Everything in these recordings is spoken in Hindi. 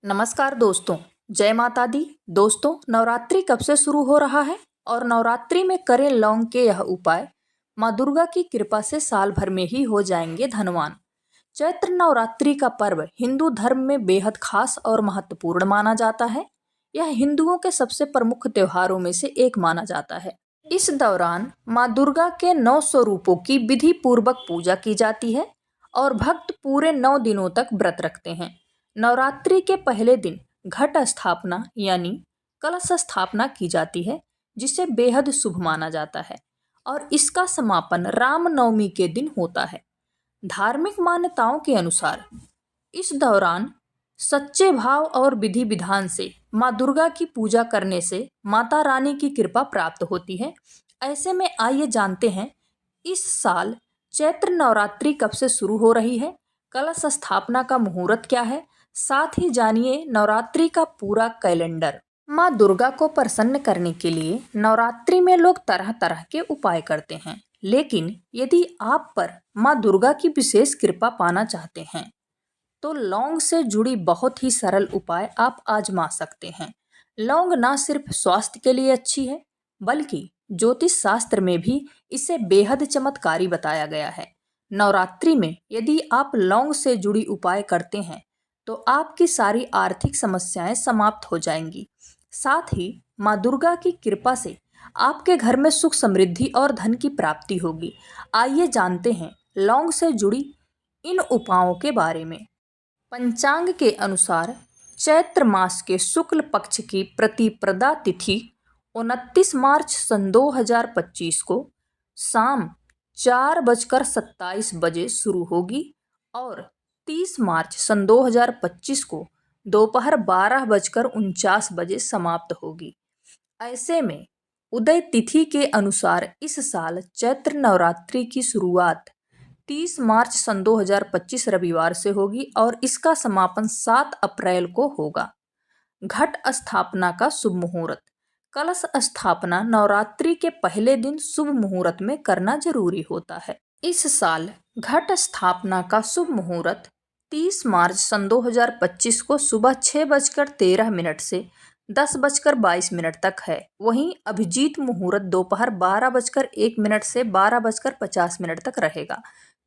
नमस्कार दोस्तों, जय माता दी। दोस्तों, नवरात्रि कब से शुरू हो रहा है और नवरात्रि में करें लौंग के यह उपाय माँ दुर्गा की कृपा से साल भर में ही हो जाएंगे धनवान। चैत्र नवरात्रि का पर्व हिंदू धर्म में बेहद खास और महत्वपूर्ण माना जाता है। यह हिंदुओं के सबसे प्रमुख त्योहारों में से एक माना जाता है। इस दौरान माँ दुर्गा के 9 स्वरूपों की विधि पूर्वक पूजा की जाती है और भक्त पूरे 9 दिनों तक व्रत रखते हैं। नवरात्रि के पहले दिन घट स्थापना यानी कलश स्थापना की जाती है, जिसे बेहद शुभ माना जाता है और इसका समापन रामनवमी के दिन होता है। धार्मिक मान्यताओं के अनुसार इस दौरान सच्चे भाव और विधि विधान से माँ दुर्गा की पूजा करने से माता रानी की कृपा प्राप्त होती है। ऐसे में आइए जानते हैं इस साल चैत्र नवरात्रि कब से शुरू हो रही है, कलश स्थापना का मुहूर्त क्या है, साथ ही जानिए नवरात्रि का पूरा कैलेंडर। माँ दुर्गा को प्रसन्न करने के लिए नवरात्रि में लोग तरह तरह के उपाय करते हैं, लेकिन यदि आप पर माँ दुर्गा की विशेष कृपा पाना चाहते हैं तो लौंग से जुड़ी बहुत ही सरल उपाय आप आजमा सकते हैं। लौंग ना सिर्फ स्वास्थ्य के लिए अच्छी है, बल्कि ज्योतिष शास्त्र में भी इसे बेहद चमत्कारी बताया गया है। नवरात्रि में यदि आप लौंग से जुड़ी उपाय करते हैं तो आपकी सारी आर्थिक समस्याएं समाप्त हो जाएंगी। साथ ही माँ दुर्गा की कृपा से आपके घर में सुख समृद्धि और धन की प्राप्ति होगी। आइए जानते हैं लौंग से जुड़ी इन उपायों के बारे में। पंचांग के अनुसार चैत्र मास के शुक्ल पक्ष की प्रतिपदा तिथि 29 मार्च सन 2025 को शाम 4:27 शुरू होगी और 30 मार्च सन 2025 को दोपहर 12:49 समाप्त होगी। ऐसे में उदय तिथि के अनुसार इस साल चैत्र नवरात्रि की शुरुआत 30 मार्च सन 2025 रविवार से होगी और इसका समापन 7 अप्रैल को होगा। घट स्थापना का शुभ मुहूर्त। कलश स्थापना नवरात्रि के पहले दिन शुभ मुहूर्त में करना जरूरी होता है। इस साल घट स्थापना का शुभ मुहूर्त 30 मार्च सन 2025 को सुबह 6:13 से 10:22 तक है। वहीं अभिजीत मुहूर्त दोपहर 12:01 से 12:50 तक रहेगा।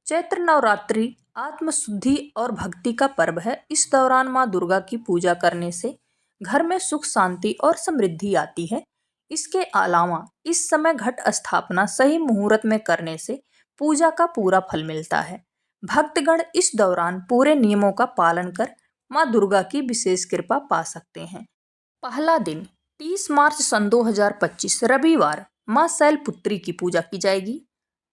चैत्र नवरात्रि आत्मशुद्धि और भक्ति का पर्व है। इस दौरान माँ दुर्गा की पूजा करने से घर में सुख शांति और समृद्धि आती है। इसके अलावा इस समय घट स्थापना सही मुहूर्त में करने से पूजा का पूरा फल मिलता है। भक्तगण इस दौरान पूरे नियमों का पालन कर माँ दुर्गा की विशेष कृपा पा सकते हैं। पहला दिन 30 मार्च सन 2025 रविवार माँ शैलपुत्री की पूजा की जाएगी।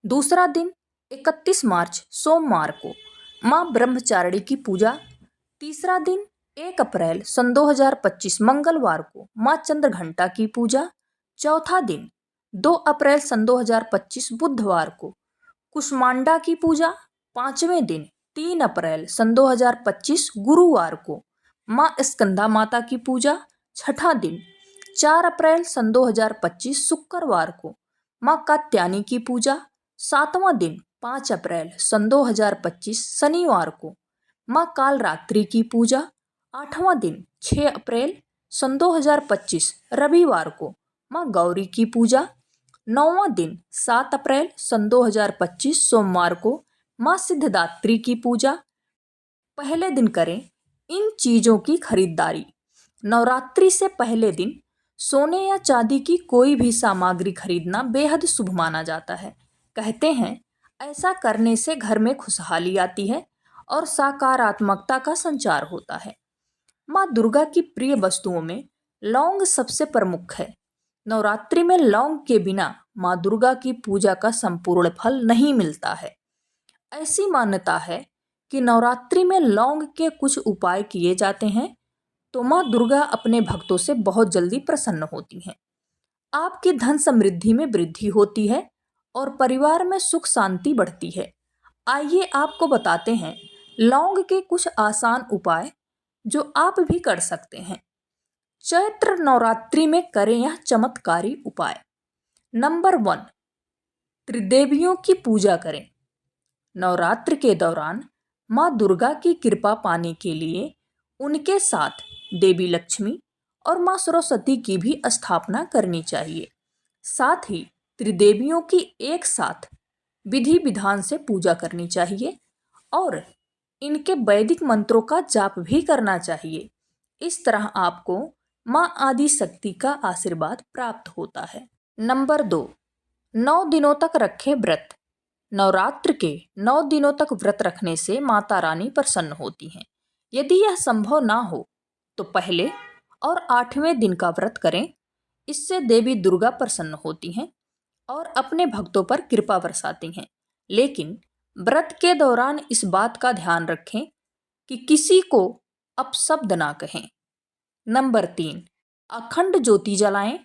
दूसरा दिन 31 मार्च सोमवार को माँ ब्रह्मचारिणी की पूजा। तीसरा दिन 1 अप्रैल सन 2025 मंगलवार को माँ चंद्रघंटा की पूजा। चौथा दिन 2 अप्रैल सन 2025 बुधवार को कुष्मांडा की पूजा। पांचवें दिन 3 अप्रैल सन 2025 गुरुवार को माँ स्कंदा माता की पूजा। छठा दिन 4 अप्रैल सन 2025 शुक्रवार को माँ कात्यायनी की पूजा। सातवां दिन 5 अप्रैल सन 2025 शनिवार को माँ कालरात्रि की पूजा। आठवां दिन 6 अप्रैल सन 2025 रविवार को माँ गौरी की पूजा। नौवां दिन 7 अप्रैल सन 2025 सोमवार को माँ सिद्धिदात्री की पूजा। पहले दिन करें इन चीज़ों की खरीदारी। नवरात्रि से पहले दिन सोने या चांदी की कोई भी सामग्री खरीदना बेहद शुभ माना जाता है। कहते हैं ऐसा करने से घर में खुशहाली आती है और सकारात्मकता का संचार होता है। माँ दुर्गा की प्रिय वस्तुओं में लौंग सबसे प्रमुख है। नवरात्रि में लौंग के बिना माँ दुर्गा की पूजा का संपूर्ण फल नहीं मिलता है। ऐसी मान्यता है कि नवरात्रि में लौंग के कुछ उपाय किए जाते हैं तो माँ दुर्गा अपने भक्तों से बहुत जल्दी प्रसन्न होती हैं। आपकी धन समृद्धि में वृद्धि होती है और परिवार में सुख शांति बढ़ती है। आइए आपको बताते हैं लौंग के कुछ आसान उपाय जो आप भी कर सकते हैं। चैत्र नवरात्रि में करें यह चमत्कारी उपाय। नंबर 1, त्रिदेवियों की पूजा करें। नवरात्र के दौरान माँ दुर्गा की कृपा पाने के लिए उनके साथ देवी लक्ष्मी और माँ सरस्वती की भी स्थापना करनी चाहिए। साथ ही त्रिदेवियों की एक साथ विधि विधान से पूजा करनी चाहिए और इनके वैदिक मंत्रों का जाप भी करना चाहिए। इस तरह आपको माँ आदि शक्ति का आशीर्वाद प्राप्त होता है। नंबर 2, 9 दिनों तक रखें व्रत। नवरात्र के 9 दिनों तक व्रत रखने से माता रानी प्रसन्न होती हैं। यदि यह संभव ना हो तो पहले और 8वें दिन का व्रत करें। इससे देवी दुर्गा प्रसन्न होती हैं और अपने भक्तों पर कृपा बरसाती हैं। लेकिन व्रत के दौरान इस बात का ध्यान रखें कि किसी को अपशब्द ना कहें। नंबर 3, अखंड ज्योति जलाएं।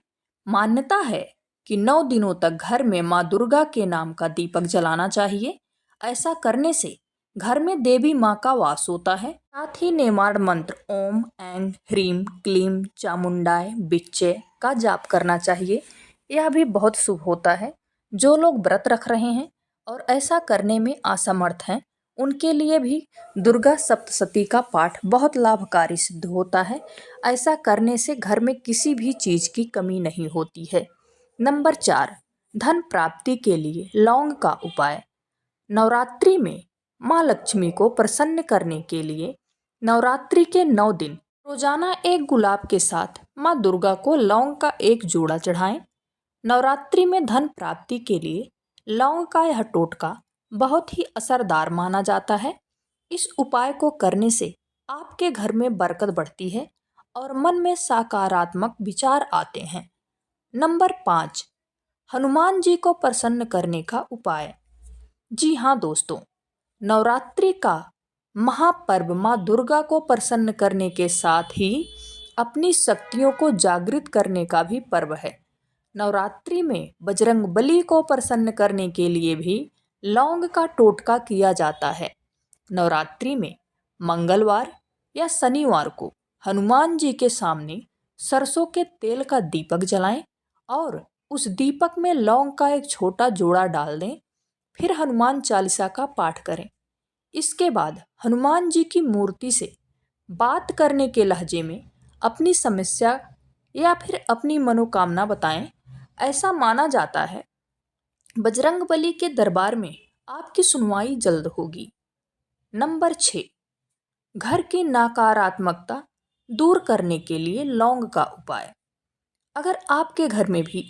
मान्यता है कि 9 दिनों तक घर में माँ दुर्गा के नाम का दीपक जलाना चाहिए। ऐसा करने से घर में देवी माँ का वास होता है। साथ ही नेमाड़ मंत्र ओम ऐं ह्रीं क्लीं चामुंडाय बिच्चे का जाप करना चाहिए। यह भी बहुत शुभ होता है। जो लोग व्रत रख रहे हैं और ऐसा करने में असमर्थ हैं, उनके लिए भी दुर्गा सप्तशती का पाठ बहुत लाभकारी सिद्ध होता है। ऐसा करने से घर में किसी भी चीज़ की कमी नहीं होती है। नंबर 4, धन प्राप्ति के लिए लौंग का उपाय। नवरात्रि में माँ लक्ष्मी को प्रसन्न करने के लिए नवरात्रि के 9 दिन रोजाना एक गुलाब के साथ माँ दुर्गा को लौंग का एक जोड़ा चढ़ाएं। नवरात्रि में धन प्राप्ति के लिए लौंग का यह टोटका बहुत ही असरदार माना जाता है। इस उपाय को करने से आपके घर में बरकत बढ़ती है और मन में सकारात्मक विचार आते हैं। नंबर 5, हनुमान जी को प्रसन्न करने का उपाय। जी हाँ दोस्तों, नवरात्रि का महापर्व माँ दुर्गा को प्रसन्न करने के साथ ही अपनी शक्तियों को जागृत करने का भी पर्व है। नवरात्रि में बजरंगबली को प्रसन्न करने के लिए भी लौंग का टोटका किया जाता है। नवरात्रि में मंगलवार या शनिवार को हनुमान जी के सामने सरसों के तेल का दीपक जलाएं और उस दीपक में लौंग का एक छोटा जोड़ा डाल दें। फिर हनुमान चालीसा का पाठ करें। इसके बाद हनुमान जी की मूर्ति से बात करने के लहजे में अपनी समस्या या फिर अपनी मनोकामना बताएं। ऐसा माना जाता है बजरंगबली के दरबार में आपकी सुनवाई जल्द होगी। नंबर 6, घर की नकारात्मकता दूर करने के लिए लौंग का उपाय। अगर आपके घर में भी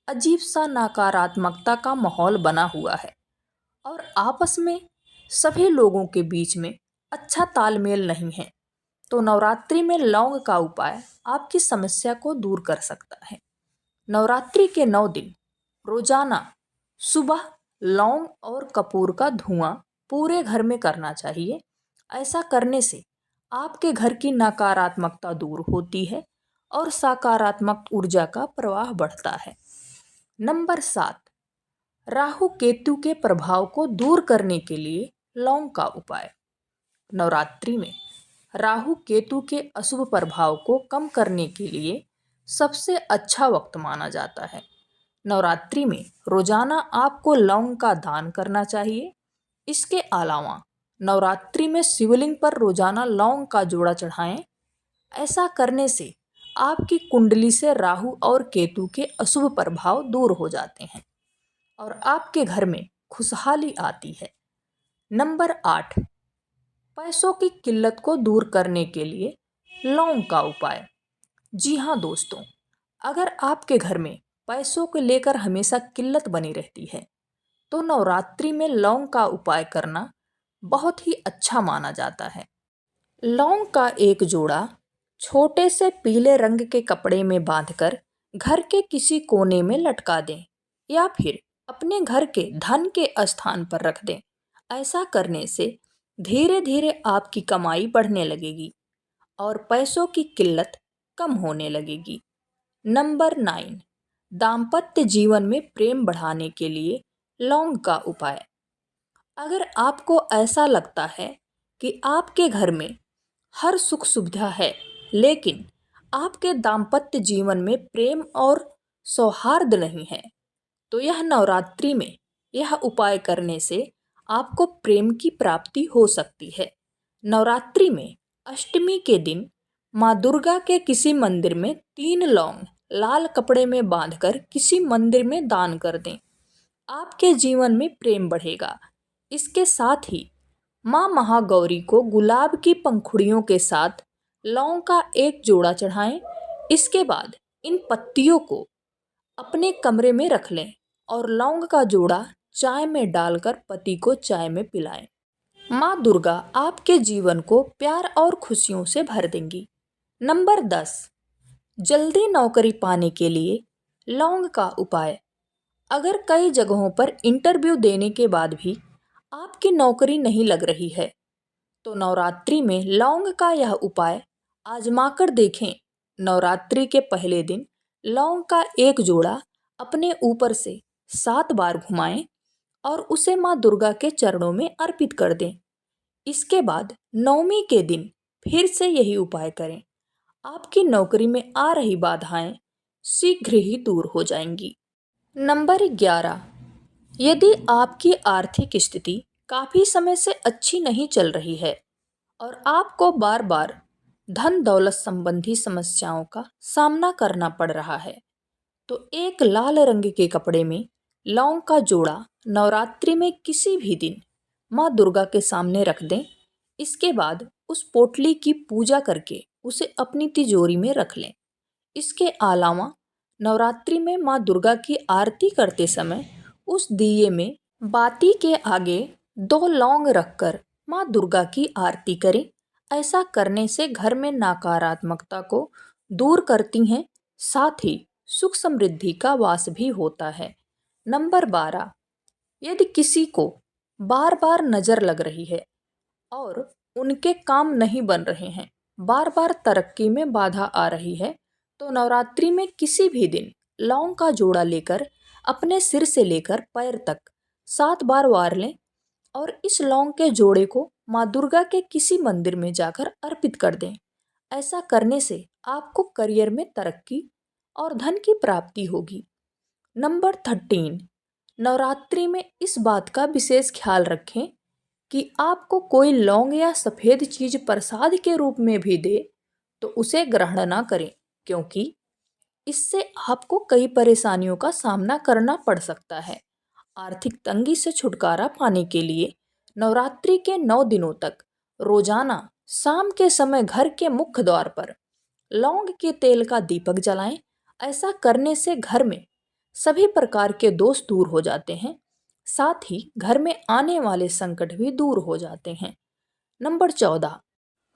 अजीब सा नकारात्मकता का माहौल बना हुआ है और आपस में सभी लोगों के बीच में अच्छा तालमेल नहीं है, तो नवरात्रि में लौंग का उपाय आपकी समस्या को दूर कर सकता है। नवरात्रि के 9 दिन रोजाना सुबह लौंग और कपूर का धुआं पूरे घर में करना चाहिए। ऐसा करने से आपके घर की नकारात्मकता दूर होती है और सकारात्मक ऊर्जा का प्रवाह बढ़ता है। नंबर 7, राहु केतु के प्रभाव को दूर करने के लिए लौंग का उपाय। नवरात्रि में राहु केतु के अशुभ प्रभाव को कम करने के लिए सबसे अच्छा वक्त माना जाता है। नवरात्रि में रोजाना आपको लौंग का दान करना चाहिए। इसके अलावा नवरात्रि में शिवलिंग पर रोजाना लौंग का जोड़ा चढ़ाएं। ऐसा करने से आपकी कुंडली से राहु और केतु के अशुभ प्रभाव दूर हो जाते हैं और आपके घर में खुशहाली आती है। नंबर 8, पैसों की किल्लत को दूर करने के लिए लौंग का उपाय। जी हाँ दोस्तों, अगर आपके घर में पैसों को लेकर हमेशा किल्लत बनी रहती है तो नवरात्रि में लौंग का उपाय करना बहुत ही अच्छा माना जाता है। लौंग का एक जोड़ा छोटे से पीले रंग के कपड़े में बांधकर घर के किसी कोने में लटका दें या फिर अपने घर के धन के स्थान पर रख दें। ऐसा करने से धीरे धीरे आपकी कमाई बढ़ने लगेगी और पैसों की किल्लत कम होने लगेगी। नंबर 9, दाम्पत्य जीवन में प्रेम बढ़ाने के लिए लौंग का उपाय। अगर आपको ऐसा लगता है कि आपके घर में हर सुख सुविधा है लेकिन आपके दाम्पत्य जीवन में प्रेम और सौहार्द नहीं है, तो यह नवरात्रि में यह उपाय करने से आपको प्रेम की प्राप्ति हो सकती है। नवरात्रि में अष्टमी के दिन माँ दुर्गा के किसी मंदिर में 3 लौंग लाल कपड़े में बांधकर किसी मंदिर में दान कर दें। आपके जीवन में प्रेम बढ़ेगा। इसके साथ ही माँ महागौरी को गुलाब की पंखुड़ियों के साथ लौंग का एक जोड़ा चढ़ाएं। इसके बाद इन पत्तियों को अपने कमरे में रख लें और लौंग का जोड़ा चाय में डालकर पति को चाय में पिलाएं। माँ दुर्गा आपके जीवन को प्यार और खुशियों से भर देंगी। नंबर 10, जल्दी नौकरी पाने के लिए लौंग का उपाय। अगर कई जगहों पर इंटरव्यू देने के बाद भी आपकी नौकरी नहीं लग रही है तो नवरात्रि में लौंग का यह उपाय आजमाकर देखें। नवरात्रि के पहले दिन लौंग का एक जोड़ा अपने ऊपर से 7 बार घुमाएं और उसे माँ दुर्गा के चरणों में अर्पित कर दें। इसके बाद नवमी के दिन फिर से यही उपाय करें। आपकी नौकरी में आ रही बाधाएं शीघ्र ही दूर हो जाएंगी। नंबर 11, यदि आपकी आर्थिक स्थिति काफ़ी समय से अच्छी नहीं चल रही है और आपको बार बार धन दौलत संबंधी समस्याओं का सामना करना पड़ रहा है तो एक लाल रंग के कपड़े में लौंग का जोड़ा नवरात्रि में किसी भी दिन माँ दुर्गा के सामने रख दें। इसके बाद उस पोटली की पूजा करके उसे अपनी तिजोरी में रख लें। इसके अलावा नवरात्रि में माँ दुर्गा की आरती करते समय उस दिए में बाती के आगे 2 लौंग रखकर माँ दुर्गा की आरती करें। ऐसा करने से घर में नकारात्मकता को दूर करती हैं, साथ ही सुख समृद्धि का वास भी होता है। नंबर 12, यदि किसी को बार बार नज़र लग रही है और उनके काम नहीं बन रहे हैं, बार बार तरक्की में बाधा आ रही है तो नवरात्रि में किसी भी दिन लौंग का जोड़ा लेकर अपने सिर से लेकर पैर तक 7 बार वार लें और इस लौंग के जोड़े को माँ दुर्गा के किसी मंदिर में जाकर अर्पित कर दें। ऐसा करने से आपको करियर में तरक्की और धन की प्राप्ति होगी। नंबर 13, नवरात्रि में इस बात का विशेष ख्याल रखें कि आपको कोई लौंग या सफ़ेद चीज़ प्रसाद के रूप में भी दे तो उसे ग्रहण ना करें, क्योंकि इससे आपको कई परेशानियों का सामना करना पड़ सकता है। आर्थिक तंगी से छुटकारा पाने के लिए नवरात्रि के 9 दिनों तक रोजाना शाम के समय घर के मुख्य द्वार पर लौंग के तेल का दीपक जलाएं। ऐसा करने से घर में सभी प्रकार के दोष दूर हो जाते हैं, साथ ही घर में आने वाले संकट भी दूर हो जाते हैं। नंबर 14,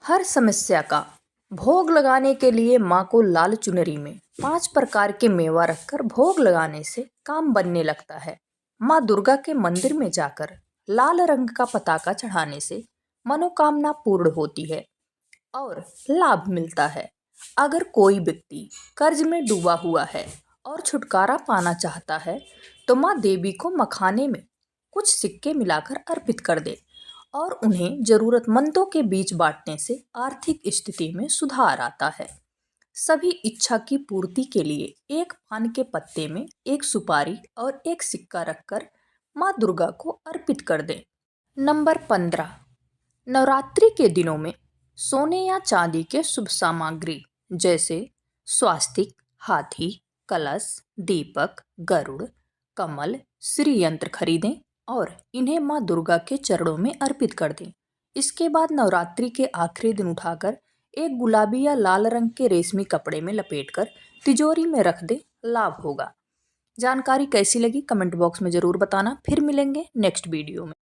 हर समस्या का भोग लगाने के लिए माँ को लाल चुनरी में 5 प्रकार के मेवा रखकर भोग लगाने से काम बनने लगता है। माँ दुर्गा के मंदिर में जाकर लाल रंग का पताका चढ़ाने से मनोकामना पूर्ण होती है और लाभ मिलता है। अगर कोई व्यक्ति कर्ज में डूबा हुआ है और छुटकारा पाना चाहता है तो माँ देवी को मखाने में कुछ सिक्के मिलाकर अर्पित कर दे और उन्हें जरूरतमंदों के बीच बांटने से आर्थिक स्थिति में सुधार आता है। सभी इच्छा की पूर्ति के लिए एक पान के पत्ते में एक सुपारी और एक सिक्का रखकर माँ दुर्गा को अर्पित कर दें। नंबर 15, नवरात्रि के दिनों में सोने या चांदी के शुभ सामग्री जैसे स्वास्तिक, हाथी, कलश, दीपक, गरुड़, कमल, श्री यंत्र खरीदें और इन्हें माँ दुर्गा के चरणों में अर्पित कर दें। इसके बाद नवरात्रि के आखिरी दिन उठाकर एक गुलाबी या लाल रंग के रेशमी कपड़े में लपेटकर तिजोरी में रख दें, लाभ होगा। जानकारी कैसी लगी कमेंट बॉक्स में ज़रूर बताना। फिर मिलेंगे नेक्स्ट वीडियो में।